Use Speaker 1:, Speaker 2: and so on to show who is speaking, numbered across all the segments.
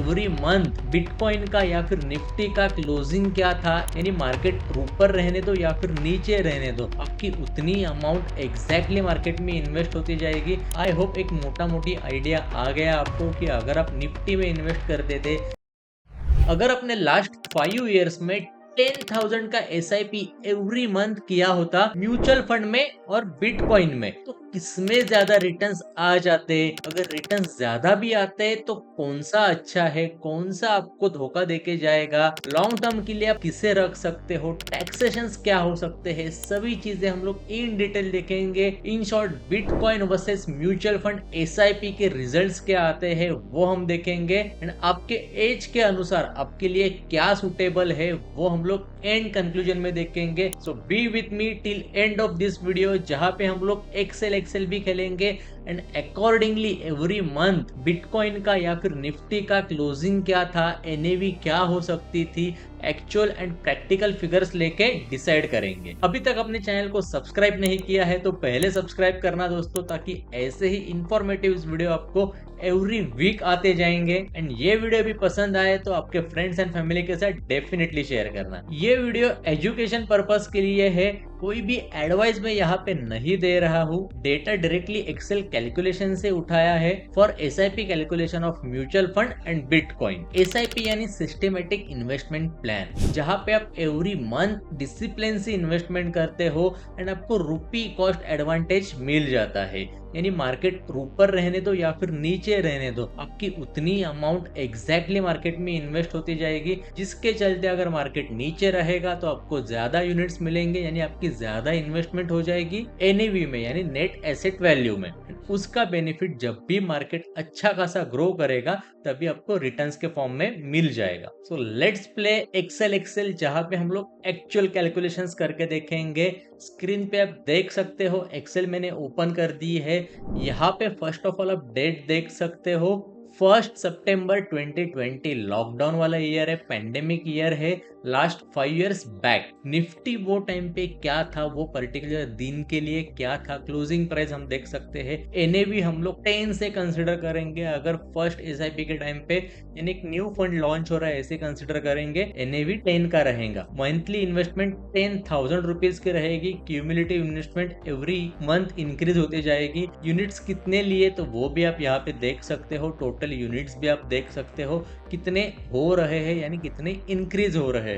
Speaker 1: Every month bitcoin का या फिर निफ्टी का क्लोजिंग क्या था, यानी मार्केट ऊपर रहने दो या फिर नीचे रहने दो, आपकी उतनी अमाउंट एग्जैक्टली मार्केट में इन्वेस्ट होती जाएगी। आई होप एक मोटा मोटी आइडिया आ गया आपको कि अगर आप निफ्टी में इन्वेस्ट करते थे, अगर आपने लास्ट 5 ईयर्स में 10,000 का SIP एवरी मंथ किया होता म्यूचुअल फंड में और बिटकॉइन में, तो किसमें ज्यादा रिटर्न्स आ जाते। अगर रिटर्न्स ज्यादा भी आते तो कौन सा अच्छा है, कौन सा आपको धोखा देके जाएगा, लॉन्ग टर्म के लिए आप किसे रख सकते हो, टैक्सेशंस क्या हो सकते हैं, सभी चीजें हम लोग इन डिटेल देखेंगे। In short bitcoin versus mutual fund SIP के रिजल्ट्स क्या आते हैं वो हम देखेंगे, एंड आपके एज के अनुसार आपके लिए क्या सुटेबल है वो हम लोग एंड कंक्लूजन में देखेंगे। So be with me till end of this video, जहां पे हम लोग एक्सेल भी खेलेंगे and accordingly every month bitcoin का या फिर निफ्टी का क्लोजिंग क्या था, NAV क्या हो सकती थी, एक्चुअल एंड प्रैक्टिकल फिगर्स लेके डिसाइड करेंगे। अभी तक अपने चैनल को सब्सक्राइब नहीं किया है तो पहले सब्सक्राइब करना दोस्तों, ताकि ऐसे ही इंफॉर्मेटिव वीडियो आपको एवरी वीक आते जाएंगे। एंड ये वीडियो भी पसंद आए तो आपके फ्रेंड्स एंड फैमिली के साथ डेफिनेटली शेयर करना। ये वीडियो एजुकेशन पर्पस के लिए है, कोई भी एडवाइस मैं यहाँ पे नहीं दे रहा हूँ। डेटा डायरेक्टली एक्सेल कैलकुलेशन से उठाया है for SIP calculation of mutual fund and bitcoin. SIP यानी सिस्टमेटिक इन्वेस्टमेंट प्लान, जहाँ पे आप एवरी मंथ डिसिप्लिन से इन्वेस्टमेंट करते हो एंड आपको रुपी कॉस्ट एडवांटेज मिल जाता है, यानी मार्केट ऊपर रहने दो या फिर नीचे रहने दो, आपकी उतनी अमाउंट एग्जैक्टली मार्केट में इन्वेस्ट होती जाएगी, जिसके चलते अगर मार्केट नीचे रहेगा तो आपको ज्यादा यूनिट्स मिलेंगे, यानी आपकी ज्यादा इन्वेस्टमेंट हो जाएगी NAV में, यानी नेट एसेट वैल्यू में। उसका बेनिफिट जब भी मार्केट अच्छा खासा ग्रो करेगा तभी आपको रिटर्न्स के फॉर्म में मिल जाएगा। सो लेट्स प्ले एक्सेल, जहां पे हम लोग एक्चुअल कैलकुलेशंस करके देखेंगे। स्क्रीन पे आप देख सकते हो एक्सेल मैंने ओपन कर दी है। यहाँ पे फर्स्ट ऑफ ऑल आप डेट देख सकते हो, 1 सितंबर 2020 लॉकडाउन वाला ईयर है, पेंडेमिक ईयर है, लास्ट 5 इयर्स बैक। निफ्टी वो टाइम पे क्या था, वो पर्टिकुलर दिन के लिए क्या था, क्लोजिंग प्राइस हम देख सकते हैं। NAV हम लोग 10 से कंसिडर करेंगे, अगर फर्स्ट SIP के टाइम पे यानी एक न्यू फंड लॉन्च हो रहा है ऐसे कंसिडर करेंगे, NAV 10 का रहेगा। मंथली इन्वेस्टमेंट 10,000 रुपीज की रहेगी, cumulative investment every month increase होती जाएगी। यूनिट्स कितने लिए तो वो भी आप यहाँ पे देख सकते हो, टोटल यूनिट्स भी आप देख सकते हो कितने हो रहे हैं, यानी कितने इंक्रीज हो रहे हैं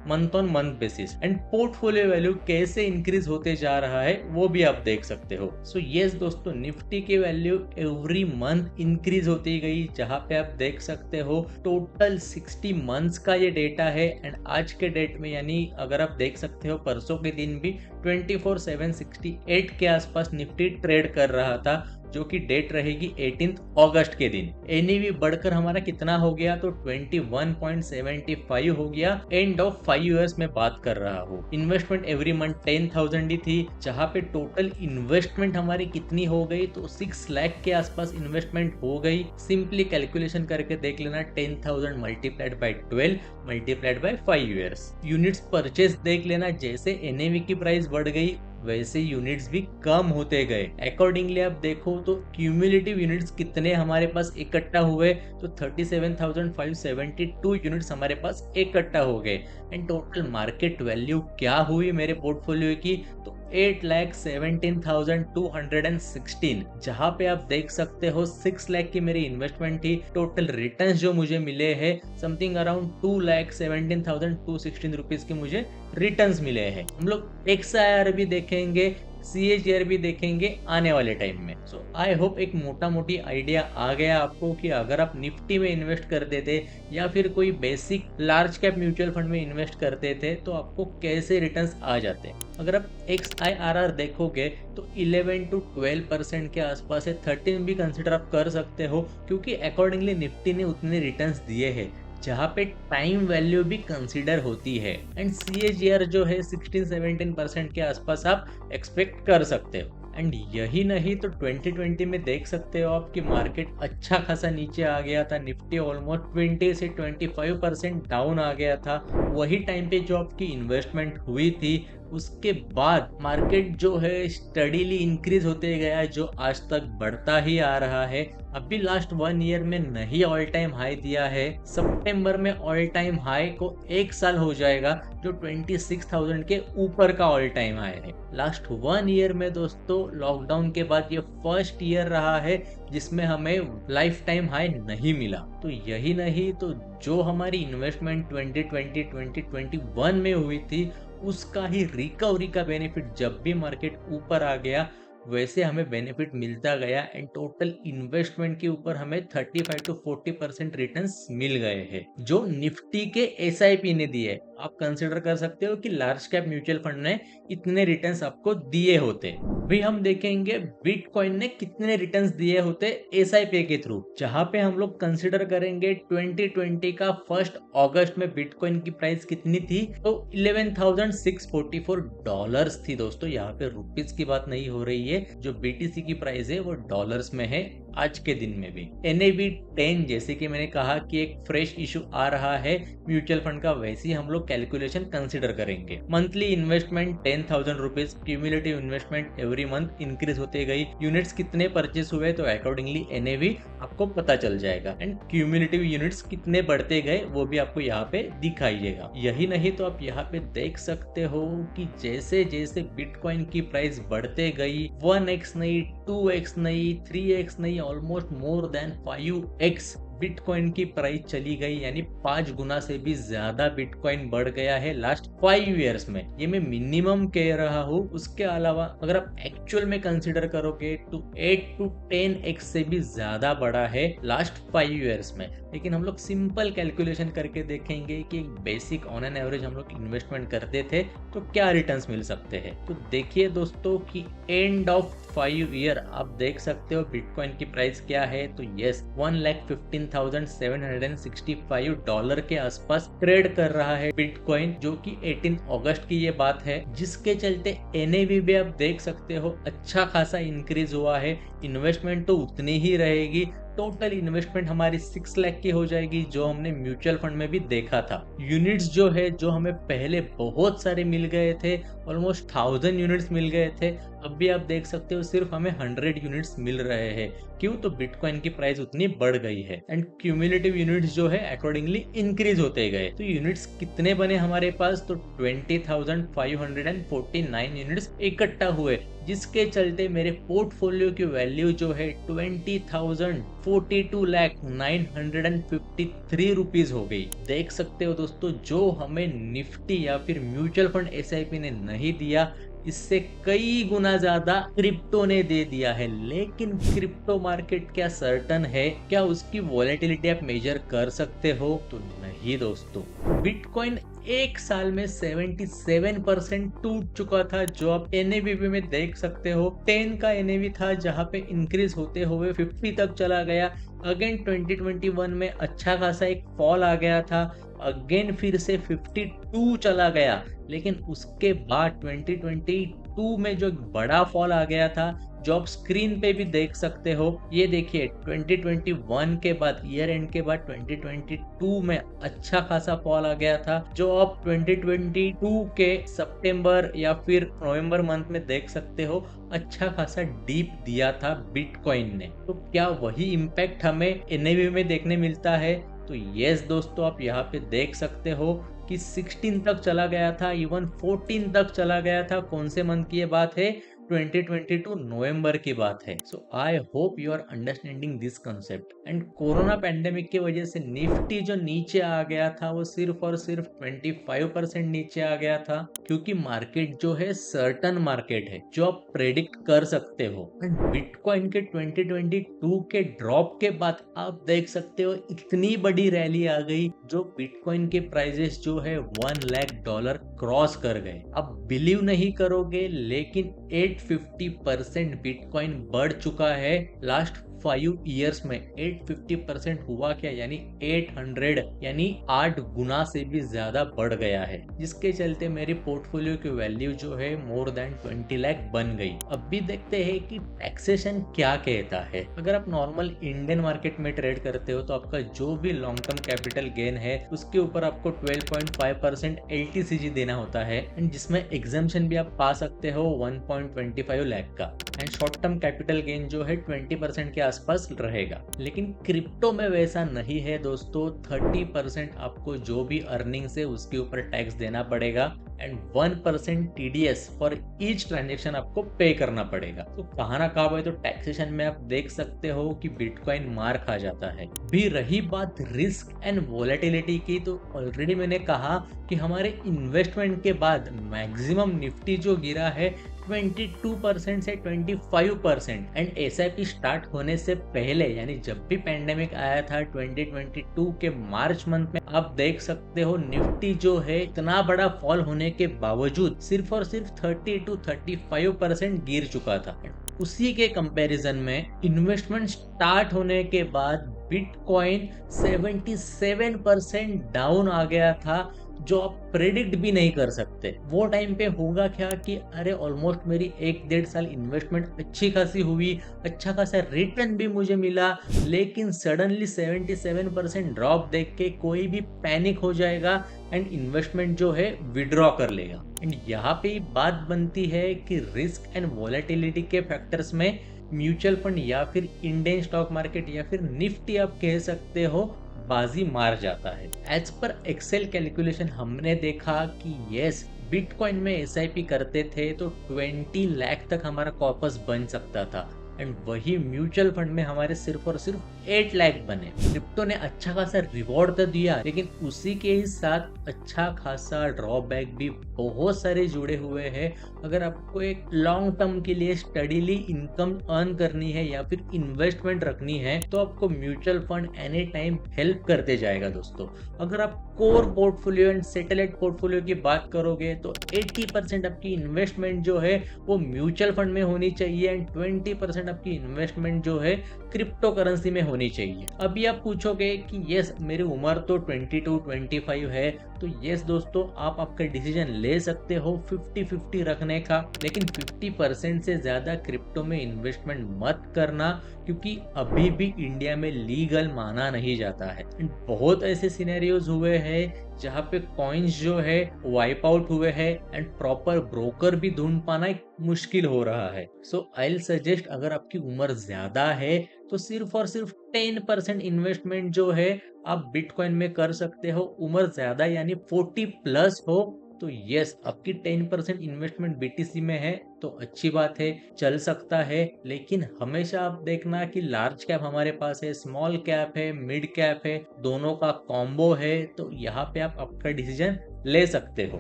Speaker 1: month on month basis, and portfolio value कैसे इंक्रीज होते जा रहा है वो भी आप देख सकते हो। सो यस दोस्तों, निफ्टी की वैल्यू एवरी मंथ इंक्रीज होती गई, जहां पे आप देख सकते हो टोटल 60 मंथ्स का ये डेटा है, एंड आज के डेट में यानी अगर आप देख सकते हो परसों के दिन भी 24/7 68 के आसपास निफ्टी ट्रेड कर रहा था, जो कि डेट रहेगी 18 अगस्त के दिन। NAV बढ़कर हमारा कितना हो गया तो 21.75 हो गया। एंड ऑफ 5 इयर्स में बात कर रहा हूँ। इन्वेस्टमेंट एवरी मंथ 10,000 ही थी, जहाँ पे टोटल इन्वेस्टमेंट हमारी कितनी हो गई तो 6 लाख के आसपास इन्वेस्टमेंट हो गई। सिंपली कैलकुलेशन करके देख लेना, 10,000 multiplied by 12 multiplied by 5 years. Units purchase देख लेना, जैसे NAV की प्राइस बढ़ गई वैसे यूनिट्स भी कम होते गए। अकॉर्डिंगली आप देखो तो क्यूमुलेटिव यूनिट्स कितने हमारे पास इकट्ठा हुए तो 37,572 यूनिट्स हमारे पास इकट्ठा हो गए। एंड टोटल मार्केट वैल्यू क्या हुई मेरे पोर्टफोलियो की तो 8,17,216, जहां पे आप देख सकते हो 6 लाख की मेरी इन्वेस्टमेंट थी। टोटल रिटर्न्स जो मुझे मिले हैं समथिंग अराउंड 2,17,216 रुपीज के मुझे रिटर्न्स मिले हैं। हम लोग XIR भी देखेंगे, CAGR भी देखेंगे आने वाले टाइम में। सो आई होप एक मोटा मोटी आइडिया आ गया आपको कि अगर आप निफ्टी में इन्वेस्ट करते थे या फिर कोई basic large cap mutual fund में इन्वेस्ट करते थे तो आपको कैसे रिटर्न्स आ जाते। अगर आप XIRR देखोगे तो 11 to 12% के आसपास है, 13 भी कंसिडर आप कर सकते हो, क्योंकि अकॉर्डिंगली निफ्टी ने उतने रिटर्न्स दिए हैं, जहाँ पे टाइम वैल्यू भी कंसीडर होती है। एंड CAGR जो है 16-17% के आसपास आप एक्सपेक्ट कर सकते हो। एंड यही नहीं तो 2020 में देख सकते हो आप कि मार्केट अच्छा खासा नीचे आ गया था, निफ्टी ऑलमोस्ट 20 से 25% डाउन आ गया था। वही टाइम पे जो आपकी इन्वेस्टमेंट हुई थी उसके बाद मार्केट जो है स्टडीली इंक्रीज होते गया, जो आज तक बढ़ता ही आ रहा है। अभी लास्ट 1 ईयर में नहीं ऑल टाइम हाई दिया है। सितंबर में ऑल टाइम हाई को 1 साल हो जाएगा, जो 26,000 के ऊपर का ऑल टाइम हाई है। लास्ट 1 ईयर में दोस्तों लॉकडाउन के बाद ये फर्स्ट ईयर रहा है जिसमें हमें लाइफ टाइम हाई नहीं मिला। तो यही नहीं तो जो हमारी इन्वेस्टमेंट 2020-2021 में हुई थी उसका ही रिकवरी का बेनिफिट जब भी मार्केट ऊपर आ गया वैसे हमें बेनिफिट मिलता गया एंड टोटल इन्वेस्टमेंट के ऊपर हमें 35 to 40% रिटर्न्स मिल गए हैं, जो निफ्टी के एसआईपी ने दिए। आप कंसिडर कर सकते हो कि लार्ज कैप म्यूचुअल फंड ने इतने रिटर्न्स आपको दिए होते। भी हम देखेंगे बिटकॉइन ने कितने रिटर्न्स दिए होते एसआईपी के थ्रू, जहां पे हम लोग कंसिडर करेंगे 2020 का 1 अगस्त में बिटकॉइन की प्राइस कितनी थी, तो $11,644 थी दोस्तों। यहाँ पे रुपीज की बात नहीं हो रही है, जो बीटीसी की प्राइस है वो डॉलर्स में है आज के दिन में भी। NAV 10 जैसे कि मैंने कहा कि एक फ्रेश इशू आ रहा है म्यूचुअल फंड का, वैसे ही हम लोग कैलकुलेशन कंसिडर करेंगे। Monthly investment 10,000 rupees, cumulative investment every month increase होते गई। यूनिट्स कितने परचेस हुए तो अकॉर्डिंगली NAV आपको पता चल जाएगा एंड क्यूमुलेटिव यूनिट्स कितने बढ़ते गए वो भी आपको यहाँ पे दिखाइएगा। यही नहीं तो आप यहाँ पे देख सकते हो कि जैसे जैसे बिटकॉइन की प्राइस बढ़ते गई, 1x नहीं, 2x नहीं, 3x नहीं, almost more than 5x bitcoin की प्राइस चली गई, यानी 5 गुना से भी ज्यादा बिटकॉइन बढ़ गया है लास्ट 5 इयर्स में। ये मैं मिनिमम कह रहा हूँ, उसके अलावा अगर आप एक्चुअल में कंसिडर करोगे तो 8 to 10x से भी ज्यादा बढ़ा है लास्ट 5 इयर्स में। लेकिन हम लोग सिंपल कैलकुलेशन करके देखेंगे कि एक बेसिक ऑन एन एवरेज हम लोग इन्वेस्टमेंट करते थे तो क्या रिटर्न्स मिल सकते हैं। तो देखिए दोस्तों कि एंड ऑफ 5 ईयर आप देख सकते हो बिटकॉइन की प्राइस क्या है, तो यस $1,15,765 के आसपास ट्रेड कर रहा है बिटकॉइन, जो कि 18 अगस्त की ये बात है, जिसके चलते NAV भी आप देख सकते हो अच्छा खासा इंक्रीज हुआ है। इन्वेस्टमेंट तो उतनी ही रहेगी, टोटल इन्वेस्टमेंट हमारी 6 लाख की हो जाएगी, जो हमने म्यूचुअल फंड में भी देखा था। यूनिट्स जो है, जो हमें पहले बहुत सारे मिल गए थे, ऑलमोस्ट 1000 यूनिट्स मिल गए थे, अब भी आप देख सकते हो सिर्फ हमें 100 यूनिट्स मिल रहे हैं। क्यों? तो बिटकॉइन की प्राइस उतनी बढ़ गई है एंड क्यूमुलेटिव यूनिट्स जो है अकॉर्डिंगली इंक्रीज होते गए। तो यूनिट्स कितने बने हमारे पास, तो 20,549 यूनिट्स इकट्ठा हुए, जिसके चलते मेरे पोर्टफोलियो की वैल्यू जो है 20,42,953 रुपीज हो गई। देख सकते हो दोस्तों, जो हमें निफ्टी या फिर म्यूचुअल फंड एसआईपी ने नहीं दिया, इससे कई गुना ज्यादा क्रिप्टो ने दे दिया है। लेकिन क्रिप्टो मार्केट क्या सर्टन है? क्या उसकी वॉलेटिलिटी आप मेजर कर सकते हो? तो नहीं दोस्तों। बिटकॉइन एक साल में 77% टूट चुका था, जो आप NAV में देख सकते हो। 10 का NAV था, जहां पे इंक्रीज होते हुए 50 तक चला गया। अगेन 2021 में अच्छा खासा एक फॉल आ गया था, अगेन फिर से 52 चला गया। लेकिन उसके बाद 2022 में जो बड़ा फॉल आ गया था, जो आप स्क्रीन पे भी देख सकते हो, ये देखिए 2021 के बाद, ईयर एंड के बाद 2022 में अच्छा खासा फॉल आ गया था, जो आप 2022 के सितंबर या फिर नवंबर मंथ में देख सकते हो, अच्छा खासा डीप दिया था बिटकॉइन ने। तो क्या वही इम्पैक्ट हमें NAV में देखने मिलता है? तो यस दोस्तों, आप यहाँ पे देख सकते हो कि 16 तक चला गया था, इवन 14 तक चला गया था। कौन से मंथ की ये बात है? 2022 नवंबर की बात है। So I hope you are understanding this concept. And corona pandemic की वजह से निफ्टी जो नीचे आ गया था, वो सिर्फ और सिर्फ 25% नीचे आ गया था, क्योंकि मार्केट जो है सर्टन मार्केट है, जो आप प्रेडिक्ट कर सकते हो। एंड बिटकॉइन के 2022 के ड्रॉप के बाद आप देख सकते हो इतनी बड़ी रैली आ गई, जो बिटकॉइन के प्राइजेस जो है $1 लाख क्रॉस कर गए। अब बिलीव नहीं करोगे, लेकिन 850% बिटकॉइन बढ़ चुका है लास्ट 5 ईयर्स में 850% हुआ क्या, यानी 800 यानी 8 गुना से भी ज्यादा बढ़ गया है, जिसके चलते मेरी पोर्टफोलियो की वैल्यू जो है मोर देन 20 लाख बन गई। अब भी देखते हैं कि टैक्सेशन क्या कहता है। अगर आप नॉर्मल इंडियन मार्केट में ट्रेड करते हो तो आपका जो भी लॉन्ग टर्म कैपिटल गेन है उसके ऊपर आपको 12.5% LTCG देना होता है, एंड जिसमें एग्जाम्पशन भी आप पा सकते हो 1.25 लाख का, and short term capital gain जो है 20% के आसपास रहेगा। लेकिन क्रिप्टो में वैसा नहीं है दोस्तों, 30% आपको जो भी अर्निंग्स है उसके ऊपर टैक्स देना पड़ेगा, and 1% TDS for each transaction आपको पे करना पड़ेगा। तो कहाँ ना कहाँ भाई तो टैक्सेशन में आप देख सकते हो कि बिटकॉइन मार खा जाता है। भी रही बात रिस्क एंड वोलेटिलिटी की, तो ऑलरेडी मैंने कहा कि हमारे इन्वेस्टमेंट के बाद मैक्सिमम निफ्टी जो गिरा है 22% से 25%, एंड SIP स्टार्ट होने से पहले यानी जब भी पेंडेमिक आया था 2022 के मार्च मंथ में, आप देख सकते हो निफ्टी जो है इतना बड़ा फॉल होने के बावजूद सिर्फ और सिर्फ 30 to 35% गिर चुका था। उसी के कंपैरिजन में इन्वेस्टमेंट स्टार्ट होने के बाद बिटकॉइन 77% डाउन आ गया था, जो आप प्रेडिक्ट भी नहीं कर सकते। वो टाइम पे होगा क्या कि अरे ऑलमोस्ट मेरी 1-1.5 साल इन्वेस्टमेंट अच्छी खासी हुई, अच्छा खासा रिटर्न भी मुझे मिला, लेकिन सडनली 77% ड्रॉप देख के कोई भी पैनिक हो जाएगा एंड इन्वेस्टमेंट जो है विड्रॉ कर लेगा। एंड यहाँ पे बात बनती है कि रिस्क एंड वोलेटिलिटी के फैक्टर्स में म्यूचुअल फंड या फिर इंडियन स्टॉक मार्केट या फिर निफ्टी आप कह सकते हो बाजी मार जाता है। एज पर एक्सेल कैलकुलेशन हमने देखा कि यस, बिटकॉइन में SIP करते थे तो 20 लाख तक हमारा कॉर्पस बन सकता था, एंड वही म्यूचुअल फंड में हमारे सिर्फ और सिर्फ 8 लाख बने। क्रिप्टो ने अच्छा खासा रिवॉर्ड तो दिया, लेकिन उसी के ही साथ अच्छा खासा ड्रॉबैक भी बहुत सारे जुड़े हुए हैं। अगर आपको एक लॉन्ग टर्म के लिए स्टडीली इनकम अर्न करनी है या फिर इन्वेस्टमेंट रखनी है तो आपको mutual fund any time help करते जाएगा दोस्तों। अगर आप core portfolio and satellite portfolio की बात करोगे तो 80% आपकी इन्वेस्टमेंट जो है वो म्यूचुअल फंड में होनी चाहिए, एंड 20% आपकी इन्वेस्टमेंट जो है क्रिप्टो करेंसी में होनी चाहिए। अभी आप पूछोगे कि यस मेरी उम्र तो 22-25 है, तो यस दोस्तों आप आपका डिसीजन ले सकते हो 50-50 रखने का, लेकिन 50% से ज्यादा क्रिप्टो में इन्वेस्टमेंट मत करना, क्योंकि अभी भी इंडिया में लीगल माना नहीं जाता है। बहुत ऐसे सिनेरियोज हुए हैं जहाँ पे कॉइन्स जो है वाइप आउट हुए हैं, एंड प्रॉपर ब्रोकर भी ढूंढ पाना मुश्किल हो रहा है। सो आई विल सजेस्ट, अगर आपकी उम्र ज्यादा है तो सिर्फ और सिर्फ 10% इन्वेस्टमेंट जो है आप बिटकॉइन में कर सकते हो। उम्र ज्यादा यानी 40 प्लस हो तो यस, आपकी 10% इन्वेस्टमेंट BTC में है तो अच्छी बात है, चल सकता है। लेकिन हमेशा आप देखना कि लार्ज कैप हमारे पास है, स्मॉल कैप है, मिड कैप है, दोनों का कॉम्बो है, तो यहाँ पे आप आपका डिसीजन ले सकते हो।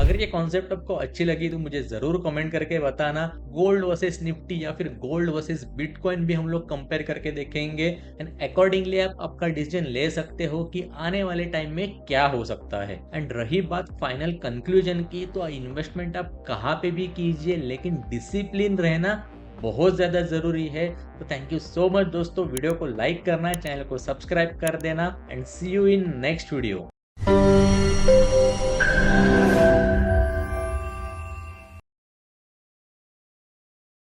Speaker 1: अगर ये कॉन्सेप्ट आपको अच्छी लगी तो मुझे जरूर कमेंट करके बताना। गोल्ड वर्सेस निफ्टी या फिर गोल्ड वर्सेस बिटकॉइन भी हम लोग कंपेयर करके देखेंगे, एंड अकॉर्डिंगली आप आपका डिसीजन ले सकते हो कि आने वाले टाइम में क्या हो सकता है। एंड रही बात फाइनल कंक्लूजन की, तो इन्वेस्टमेंट आप कहाँ पे भी कीजिए, लेकिन डिसिप्लिन रहना बहुत ज्यादा जरूरी है। तो थैंक यू सो मच दोस्तों, वीडियो को लाइक करना, चैनल को सब्सक्राइब कर देना, and see you in next video.